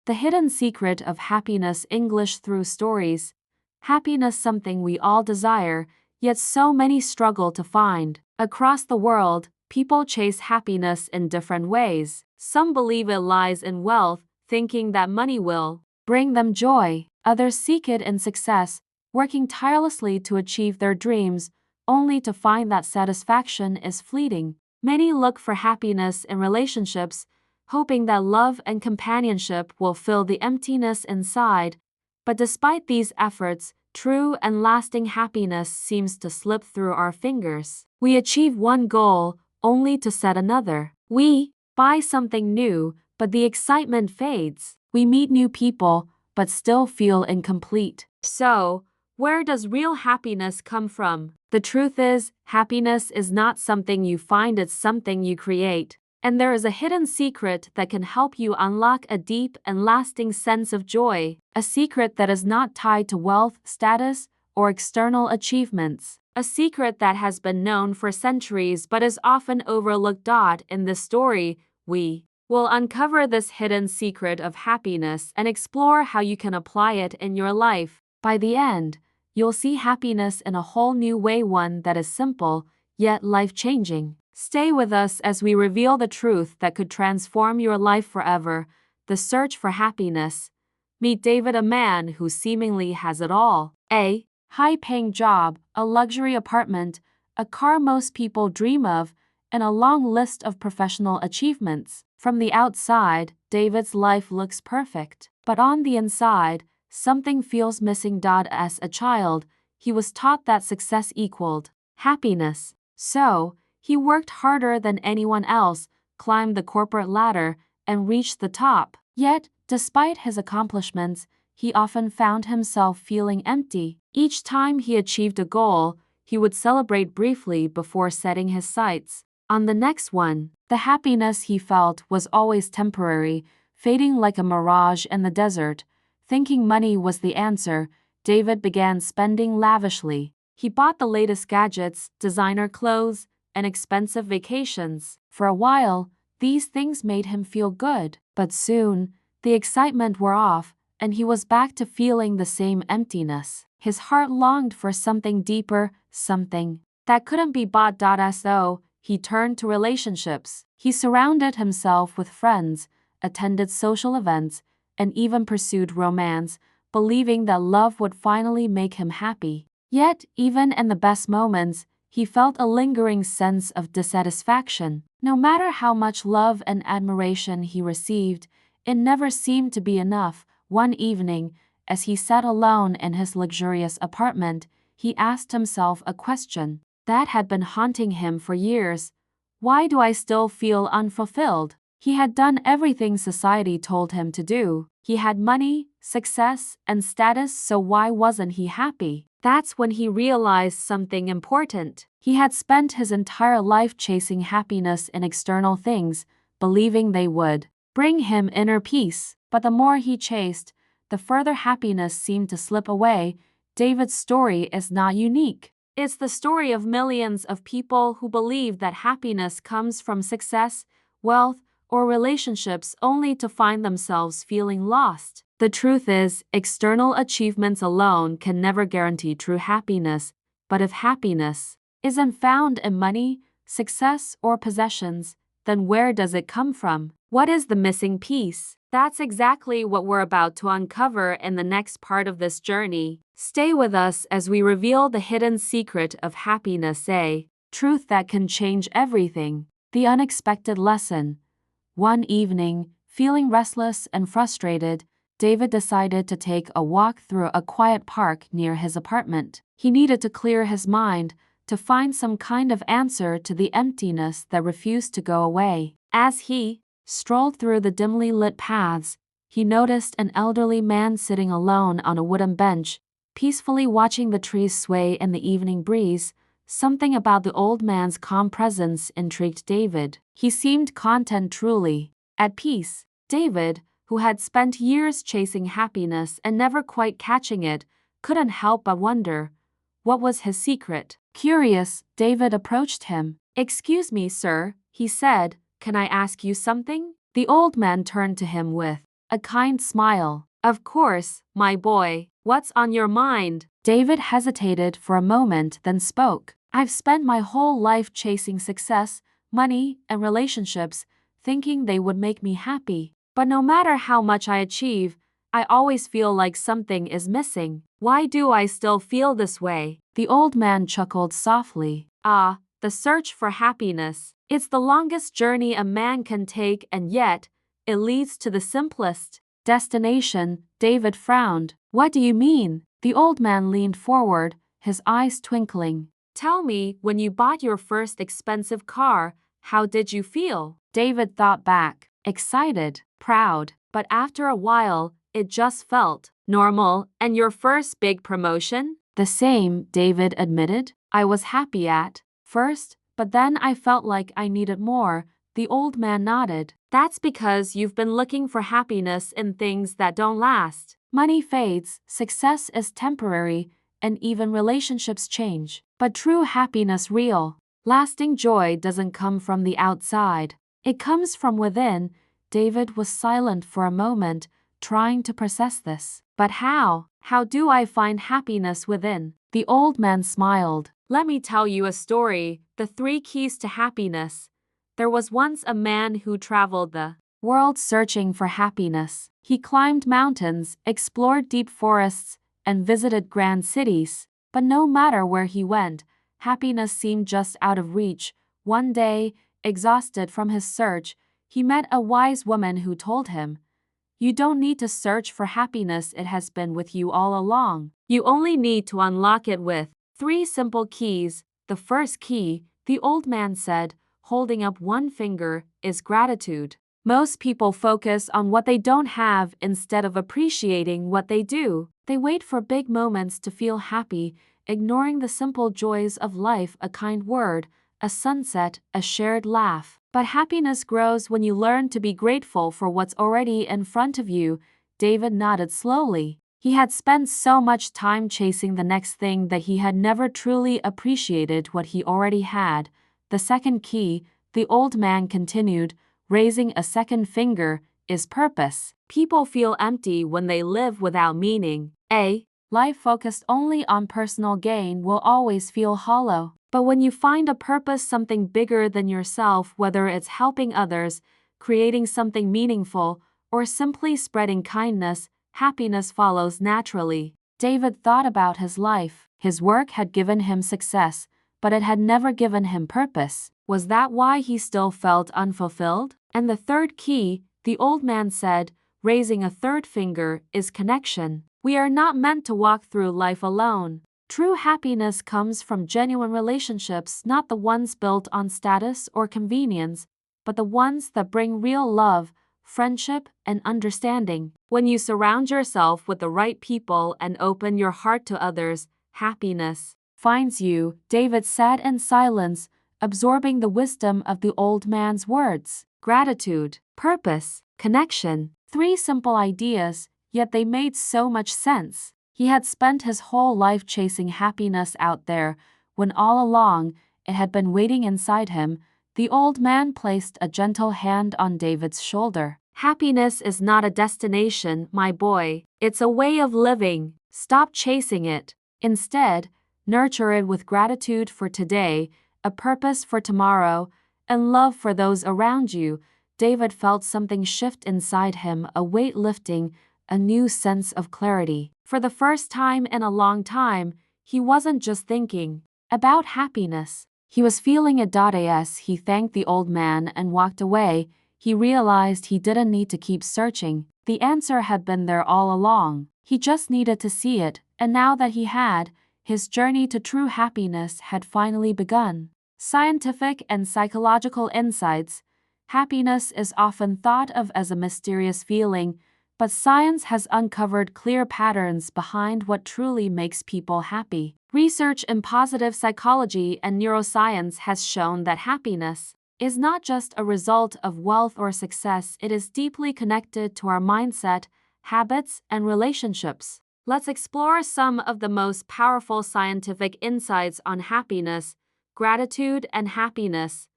The Hidden Secret of Happiness English Through Stories. Happiness something we all desire, yet so many struggle to find. Across the world, people chase happiness in different ways. Some believe it lies in wealth, thinking that money will bring them joy. Others seek it in success, working tirelessly to achieve their dreams, only to find that satisfaction is fleeting. Many look for happiness in relationships, hoping that love and companionship will fill the emptiness inside. But despite these efforts, true and lasting happiness seems to slip through our fingers. We achieve one goal, only to set another. We buy something new, but the excitement fades. We meet new people, but still feel incomplete. So, where does real happiness come from? The truth is, happiness is not something you find, it's something you create. And there is a hidden secret that can help you unlock a deep and lasting sense of joy. A secret that is not tied to wealth, status, or external achievements. A secret that has been known for centuries but is often overlooked. In this story, we will uncover this hidden secret of happiness and explore how you can apply it in your life. By the end, you'll see happiness in a whole new way, one that is simple, yet life-changing. Stay with us as we reveal the truth that could transform your life forever. The search for happiness. Meet David, a man who seemingly has it all. A high-paying job, a luxury apartment, a car most people dream of, and a long list of professional achievements. From the outside, David's life looks perfect. But on the inside, something feels missing. As a child, he was taught that success equaled happiness. So, he worked harder than anyone else, climbed the corporate ladder, and reached the top. Yet, despite his accomplishments, he often found himself feeling empty. Each time he achieved a goal, he would celebrate briefly before setting his sights on the next one. The happiness he felt was always temporary, fading like a mirage in the desert. Thinking money was the answer, David began spending lavishly. He bought the latest gadgets, designer clothes, and expensive vacations. For a while, these things made him feel good. But soon, the excitement wore off, and he was back to feeling the same emptiness. His heart longed for something deeper, something that couldn't be bought. So, he turned to relationships. He surrounded himself with friends, attended social events, and even pursued romance, believing that love would finally make him happy. Yet, even in the best moments, he felt a lingering sense of dissatisfaction. No matter how much love and admiration he received, it never seemed to be enough. One evening, as he sat alone in his luxurious apartment, he asked himself a question that had been haunting him for years. Why do I still feel unfulfilled? He had done everything society told him to do. He had money, success, and status, so why wasn't he happy? That's when he realized something important. He had spent his entire life chasing happiness in external things, believing they would bring him inner peace. But the more he chased, the further happiness seemed to slip away. David's story is not unique. It's the story of millions of people who believe that happiness comes from success, wealth, or relationships, only to find themselves feeling lost. The truth is, external achievements alone can never guarantee true happiness. But if happiness isn't found in money, success, or possessions, then where does it come from? What is the missing piece? That's exactly what we're about to uncover in the next part of this journey. Stay with us as we reveal the hidden secret of happiness, a truth that can change everything. The unexpected lesson. One evening, feeling restless and frustrated, David decided to take a walk through a quiet park near his apartment. He needed to clear his mind, to find some kind of answer to the emptiness that refused to go away. As he strolled through the dimly lit paths, he noticed an elderly man sitting alone on a wooden bench, peacefully watching the trees sway in the evening breeze. Something about the old man's calm presence intrigued David. He seemed content, truly at peace. David, who had spent years chasing happiness and never quite catching it, couldn't help but wonder, what was his secret? Curious, David approached him. "Excuse me, sir," he said, "can I ask you something?" The old man turned to him with a kind smile. Of course, my boy. What's on your mind? David hesitated for a moment, then spoke. I've spent my whole life chasing success, money, and relationships, thinking they would make me happy. But no matter how much I achieve, I always feel like something is missing. Why do I still feel this way? The old man chuckled softly. Ah, the search for happiness. It's the longest journey a man can take, and yet, it leads to the simplest destination. David frowned. What do you mean? The old man leaned forward, his eyes twinkling. Tell me, when you bought your first expensive car, how did you feel? David thought back. Excited, proud, but after a while, it just felt normal. And your first big promotion? The same, David admitted. I was happy at first, but then I felt like I needed more. The old man nodded. That's because you've been looking for happiness in things that don't last. Money fades, success is temporary, and even relationships change. But true happiness, real, lasting joy doesn't come from the outside. It comes from within. David was silent for a moment, trying to process this. But how? How do I find happiness within? The old man smiled. Let me tell you a story, the 3 keys to happiness. There was once a man who traveled the world searching for happiness. He climbed mountains, explored deep forests, and visited grand cities. But no matter where he went, happiness seemed just out of reach. One day, exhausted from his search, he met a wise woman who told him, "You don't need to search for happiness, it has been with you all along. You only need to unlock it with 3 simple keys." The first key, the old man said, holding up one finger, is gratitude. Most people focus on what they don't have instead of appreciating what they do. They wait for big moments to feel happy, ignoring the simple joys of life, a kind word, a sunset, a shared laugh. But happiness grows when you learn to be grateful for what's already in front of you. David nodded slowly. He had spent so much time chasing the next thing that he had never truly appreciated what he already had. The second key, the old man continued, raising a second finger, is purpose. People feel empty when they live without meaning. Life focused only on personal gain will always feel hollow. But when you find a purpose, something bigger than yourself, whether it's helping others, creating something meaningful, or simply spreading kindness, happiness follows naturally. David thought about his life. His work had given him success, but it had never given him purpose. Was that why he still felt unfulfilled? And the third key, the old man said, raising a third finger, is connection. We are not meant to walk through life alone. True happiness comes from genuine relationships, not the ones built on status or convenience, but the ones that bring real love, friendship, and understanding. When you surround yourself with the right people and open your heart to others, happiness finds you. David sat in silence, absorbing the wisdom of the old man's words. Gratitude, purpose, connection. 3 simple ideas, yet they made so much sense. He had spent his whole life chasing happiness out there, when all along, it had been waiting inside him. The old man placed a gentle hand on David's shoulder. Happiness is not a destination, my boy. It's a way of living. Stop chasing it. Instead, nurture it with gratitude for today, a purpose for tomorrow, and love for those around you. David felt something shift inside him, a weight lifting, a new sense of clarity. For the first time in a long time, he wasn't just thinking about happiness. He was feeling it. As he thanked the old man and walked away, he realized he didn't need to keep searching. The answer had been there all along. He just needed to see it, and now that he had, his journey to true happiness had finally begun. Scientific and psychological insights. Happiness is often thought of as a mysterious feeling, but science has uncovered clear patterns behind what truly makes people happy. Research in positive psychology and neuroscience has shown that happiness is not just a result of wealth or success, it is deeply connected to our mindset, habits, and relationships. Let's explore some of the most powerful scientific insights on happiness, gratitude, and happiness.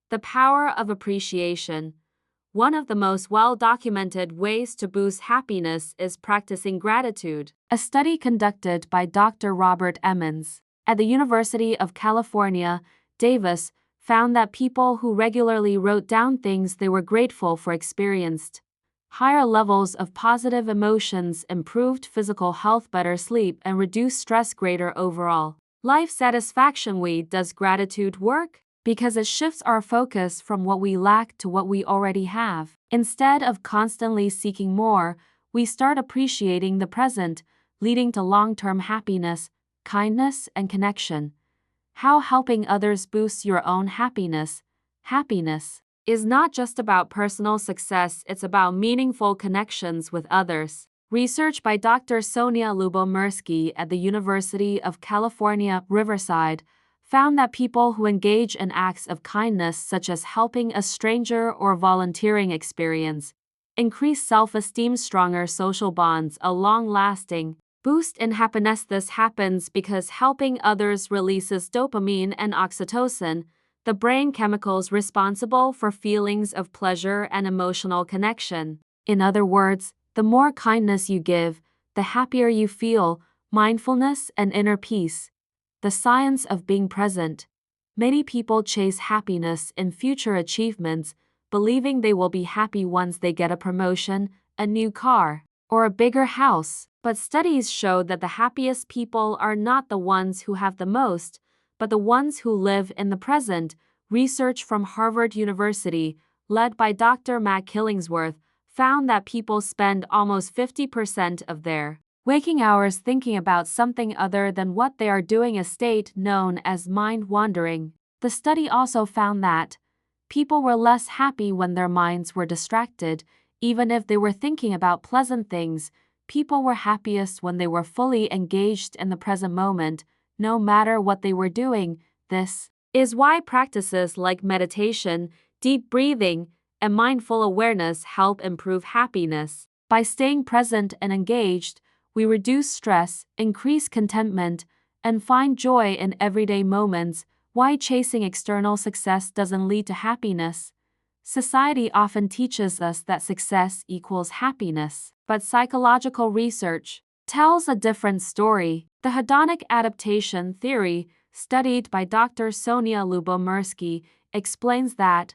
The power of appreciation. One of the most well-documented ways to boost happiness is practicing gratitude. A study conducted by Dr. Robert Emmons at the University of California, Davis, found that people who regularly wrote down things they were grateful for experienced higher levels of positive emotions, improved physical health, better sleep, and reduced stress, greater overall life satisfaction. Does gratitude work? Because it shifts our focus from what we lack to what we already have. Instead of constantly seeking more, we start appreciating the present, leading to long-term happiness, kindness, and connection. How helping others boosts your own happiness. Happiness is not just about personal success, it's about meaningful connections with others. Research by Dr. Sonia Lubomirsky at the University of California, Riverside, found that people who engage in acts of kindness such as helping a stranger or volunteering experience increase self-esteem, stronger social bonds, a long-lasting boost in happiness. This happens because helping others releases dopamine and oxytocin, the brain chemicals responsible for feelings of pleasure and emotional connection. In other words, the more kindness you give, the happier you feel. Mindfulness and inner peace. The science of being present. Many people chase happiness in future achievements, believing they will be happy once they get a promotion, a new car, or a bigger house. But studies show that the happiest people are not the ones who have the most, but the ones who live in the present. Research from Harvard University, led by Dr. Matt Killingsworth, found that people spend almost 50% of their waking hours thinking about something other than what they are doing, a state known as mind wandering. The study also found that people were less happy when their minds were distracted, even if they were thinking about pleasant things. People were happiest when they were fully engaged in the present moment, no matter what they were doing. This is why practices like meditation, deep breathing, and mindful awareness help improve happiness. By staying present and engaged, we reduce stress, increase contentment, and find joy in everyday moments. Why chasing external success doesn't lead to happiness. Society often teaches us that success equals happiness, but psychological research tells a different story. The hedonic adaptation theory, studied by Dr. Sonia Lubomirsky, explains that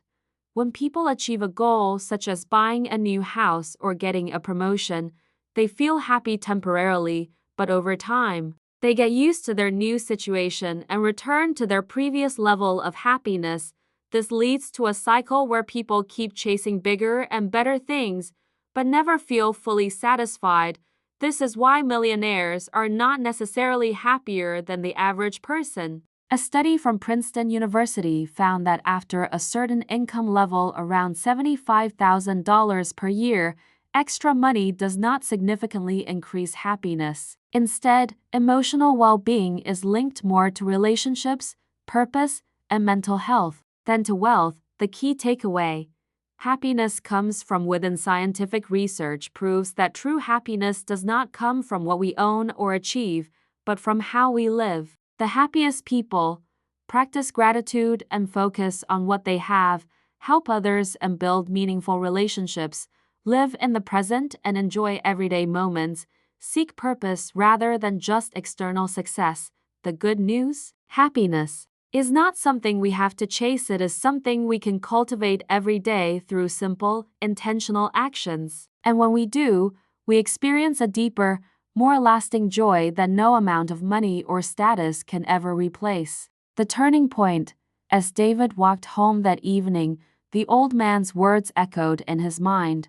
when people achieve a goal such as buying a new house or getting a promotion, they feel happy temporarily, but over time, they get used to their new situation and return to their previous level of happiness. This leads to a cycle where people keep chasing bigger and better things, but never feel fully satisfied. This is why millionaires are not necessarily happier than the average person. A study from Princeton University found that after a certain income level, around $75,000 per year, extra money does not significantly increase happiness. Instead, emotional well-being is linked more to relationships, purpose, and mental health than to wealth. The key takeaway: happiness comes from within. Scientific research proves that true happiness does not come from what we own or achieve, but from how we live. The happiest people practice gratitude and focus on what they have, help others and build meaningful relationships, live in the present and enjoy everyday moments, seek purpose rather than just external success. The good news? Happiness is not something we have to chase, it is something we can cultivate every day through simple, intentional actions. And when we do, we experience a deeper, more lasting joy that no amount of money or status can ever replace. The turning point. As David walked home that evening, the old man's words echoed in his mind.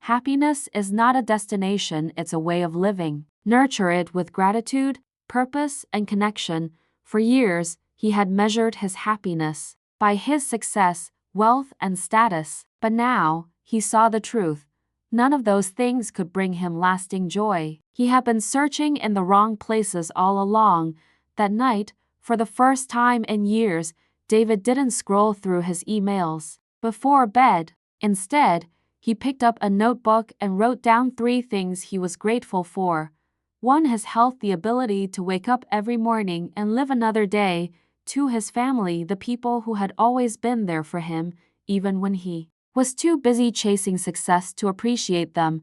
Happiness is not a destination, it's a way of living. Nurture it with gratitude, purpose, and connection. For years, he had measured his happiness by his success, wealth, and status. But now, he saw the truth. None of those things could bring him lasting joy. He had been searching in the wrong places all along. That night, for the first time in years, David didn't scroll through his emails before bed. Instead, he picked up a notebook and wrote down 3 things he was grateful for. 1. His health, the ability to wake up every morning and live another day. 2. His family, the people who had always been there for him, even when he was too busy chasing success to appreciate them.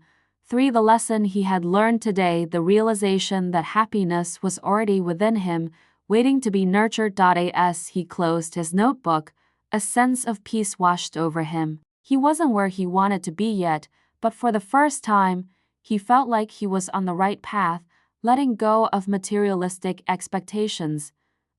3. The lesson he had learned today, the realization that happiness was already within him, waiting to be nurtured. As he closed his notebook, a sense of peace washed over him. He wasn't where he wanted to be yet, but for the first time, he felt like he was on the right path, letting go of materialistic expectations.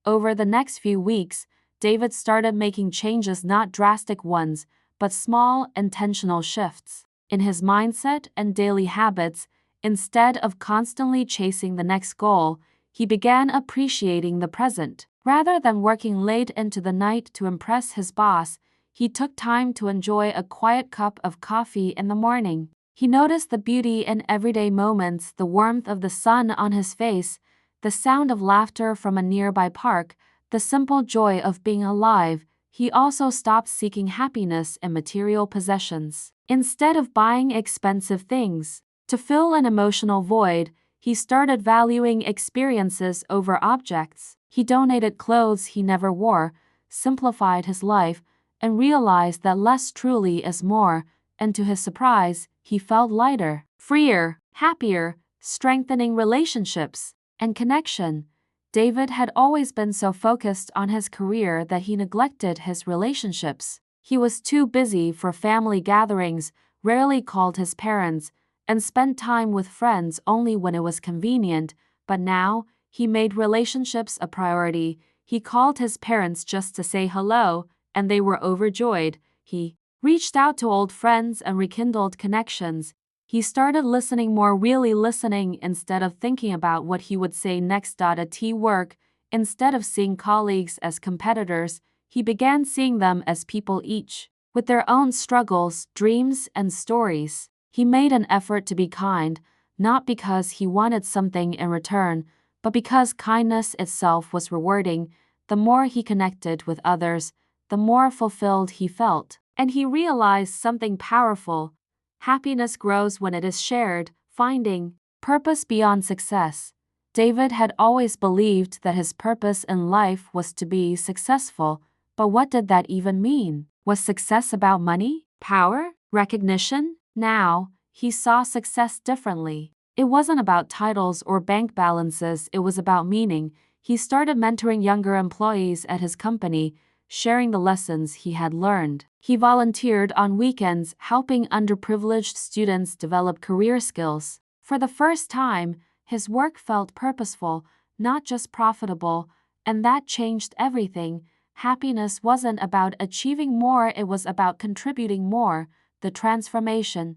Over the next few weeks, David started making changes, not drastic ones, but small, intentional shifts in his mindset and daily habits. Instead of constantly chasing the next goal, he began appreciating the present. Rather than working late into the night to impress his boss, he took time to enjoy a quiet cup of coffee in the morning. He noticed the beauty in everyday moments, the warmth of the sun on his face, the sound of laughter from a nearby park, the simple joy of being alive. He also stopped seeking happiness in material possessions. Instead of buying expensive things to fill an emotional void, he started valuing experiences over objects. He donated clothes he never wore, simplified his life, and realized that less truly is more, and to his surprise, he felt lighter, freer, happier, strengthening relationships and connection. David had always been so focused on his career that he neglected his relationships. He was too busy for family gatherings, rarely called his parents, and spent time with friends only when it was convenient. But now, he made relationships a priority. He called his parents just to say hello, and they were overjoyed. He reached out to old friends and rekindled connections. He started listening more, really listening instead of thinking about what he would say next. At work, instead of seeing colleagues as competitors, he began seeing them as people, each with their own struggles, dreams, and stories. He made an effort to be kind, not because he wanted something in return, but because kindness itself was rewarding. The more he connected with others, the more fulfilled he felt. And he realized something powerful. Happiness grows when it is shared. Finding purpose beyond success. David had always believed that his purpose in life was to be successful, but what did that even mean? Was success about money, power, recognition? Now, he saw success differently. It wasn't about titles or bank balances, it was about meaning. He started mentoring younger employees at his company, sharing the lessons he had learned. He volunteered on weekends, helping underprivileged students develop career skills. For the first time, his work felt purposeful, not just profitable, and that changed everything. Happiness wasn't about achieving more, it was about contributing more. The transformation.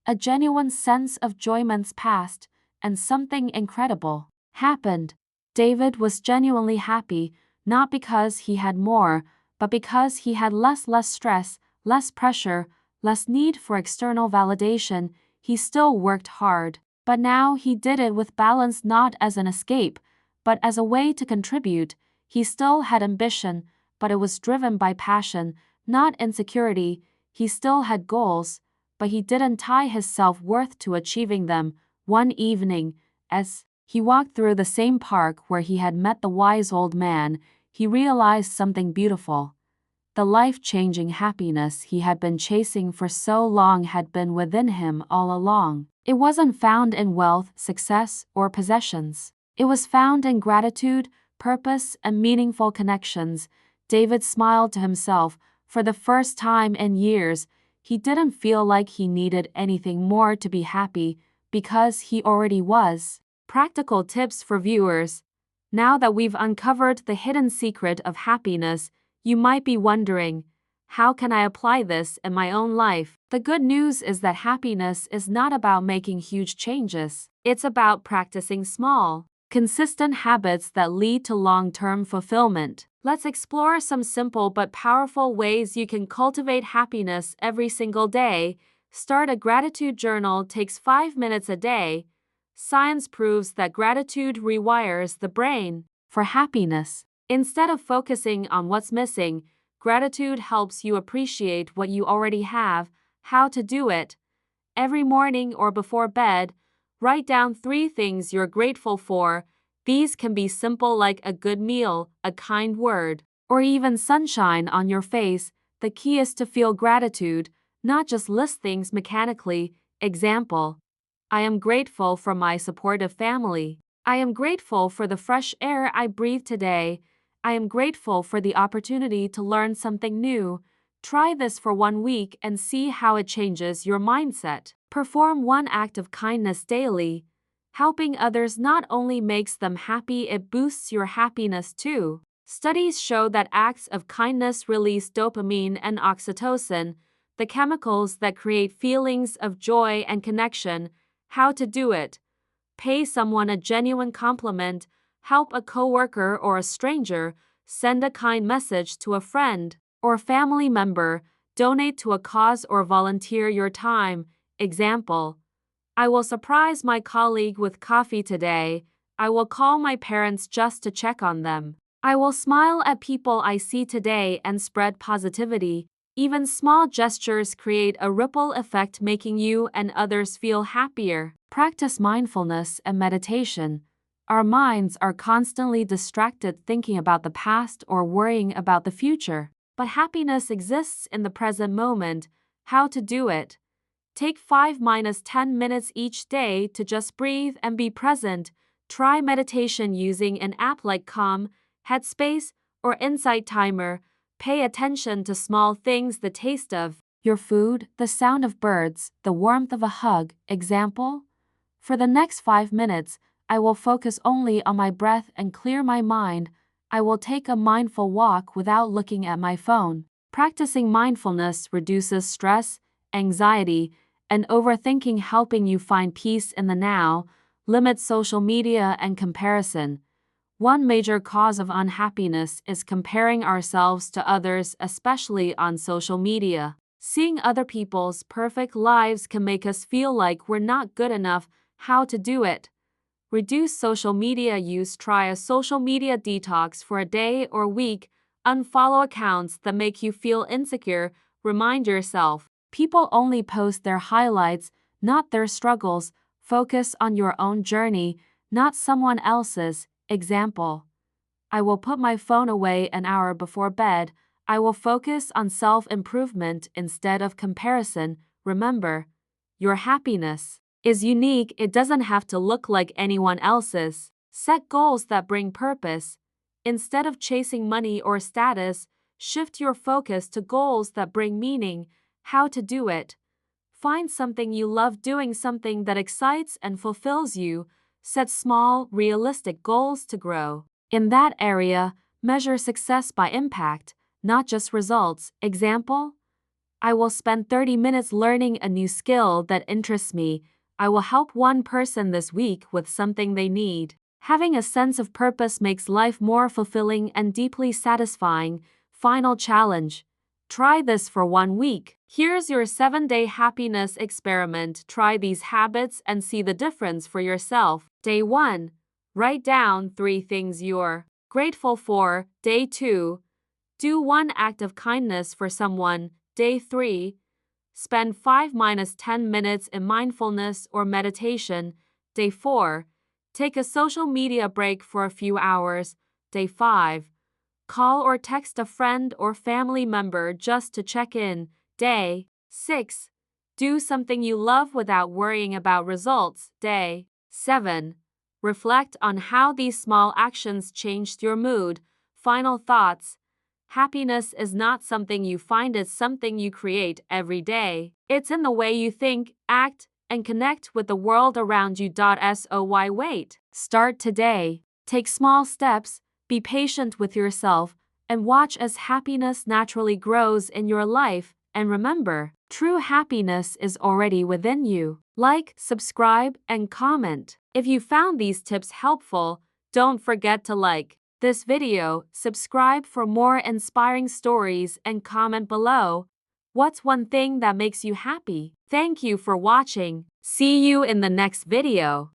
A genuine sense of joy months passed, and something incredible happened. David was genuinely happy, not because he had more, but because he had less stress, less pressure, less need for external validation. He still worked hard, but now he did it with balance, not as an escape, but as a way to contribute. He still had ambition, but it was driven by passion, not insecurity. He still had goals, but he didn't tie his self-worth to achieving them. One evening, as he walked through the same park where he had met the wise old man, he realized something beautiful. The life-changing happiness he had been chasing for so long had been within him all along. It wasn't found in wealth, success, or possessions. It was found in gratitude, purpose, and meaningful connections. David smiled to himself. For the first time in years, he didn't feel like he needed anything more to be happy, because he already was. Practical tips for viewers. Now that we've uncovered the hidden secret of happiness, you might be wondering, how can I apply this in my own life? The good news is that happiness is not about making huge changes. It's about practicing small, consistent habits that lead to long-term fulfillment. Let's explore some simple but powerful ways you can cultivate happiness every single day. Start a gratitude journal. Takes 5 minutes a day. Science proves that gratitude rewires the brain for happiness. Instead of focusing on what's missing, gratitude helps you appreciate what you already have. How to do it? Every morning or before bed, write down 3 things you're grateful for. These can be simple, like a good meal, a kind word, or even sunshine on your face. The key is to feel gratitude, not just list things mechanically. Example: I am grateful for my supportive family. I am grateful for the fresh air I breathe today. I am grateful for the opportunity to learn something new. Try this for 1 week and see how it changes your mindset. Perform one act of kindness daily. Helping others not only makes them happy, it boosts your happiness too. Studies show that acts of kindness release dopamine and oxytocin, the chemicals that create feelings of joy and connection. How to do it: pay someone a genuine compliment, help a coworker or a stranger, send a kind message to a friend or family member, donate to a cause or volunteer your time. Example: I will surprise my colleague with coffee today. I will call my parents just to check on them. I will smile at people I see today and spread positivity. Even small gestures create a ripple effect, making you and others feel happier. Practice mindfulness and meditation. Our minds are constantly distracted thinking about the past or worrying about the future. But happiness exists in the present moment. How to do it? Take 5-10 minutes each day to just breathe and be present. Try meditation using an app like Calm, Headspace, or Insight Timer. Pay attention to small things: the taste of your food, the sound of birds, the warmth of a hug. Example: for the next 5 minutes, I will focus only on my breath and clear my mind. I will take a mindful walk without looking at my phone. Practicing mindfulness reduces stress, anxiety, and overthinking, helping you find peace in the now. Limit social media and comparison. One major cause of unhappiness is comparing ourselves to others, especially on social media. Seeing other people's perfect lives can make us feel like we're not good enough. How to do it? Reduce social media use. Try a social media detox for a day or week. Unfollow accounts that make you feel insecure. Remind yourself, people only post their highlights, not their struggles. Focus on your own journey, not someone else's. Example: I will put my phone away an hour before bed. I will focus on self-improvement instead of comparison. Remember, your happiness is unique. It doesn't have to look like anyone else's. Set goals that bring purpose. Instead of chasing money or status, shift your focus to goals that bring meaning. How to do it? Find something you love doing, something that excites and fulfills you. Set small, realistic goals to grow in that area. Measure success by impact, not just results. Example: I will spend 30 minutes learning a new skill that interests me. I will help one person this week with something they need. Having a sense of purpose makes life more fulfilling and deeply satisfying. Final challenge: try this for 1 week. Here's your 7-day happiness experiment. Try these habits and see the difference for yourself. Day 1. Write down 3 things you're grateful for. Day 2. Do 1 act of kindness for someone. Day 3. Spend 5-10 minutes in mindfulness or meditation. Day 4. Take a social media break for a few hours. Day 5. Call or text a friend or family member just to check in. Day 6. Do something you love without worrying about results. Day 7. Reflect on how these small actions changed your mood. Final thoughts: happiness is not something you find, it's something you create every day. It's in the way you think, act, and connect with the world around you. So why wait? Start today. Take small steps, be patient with yourself, and watch as happiness naturally grows in your life. And remember, true happiness is already within you. Like, subscribe, and comment. If you found these tips helpful, don't forget to like this video, subscribe for more inspiring stories, and comment below. What's one thing that makes you happy? Thank you for watching. See you in the next video.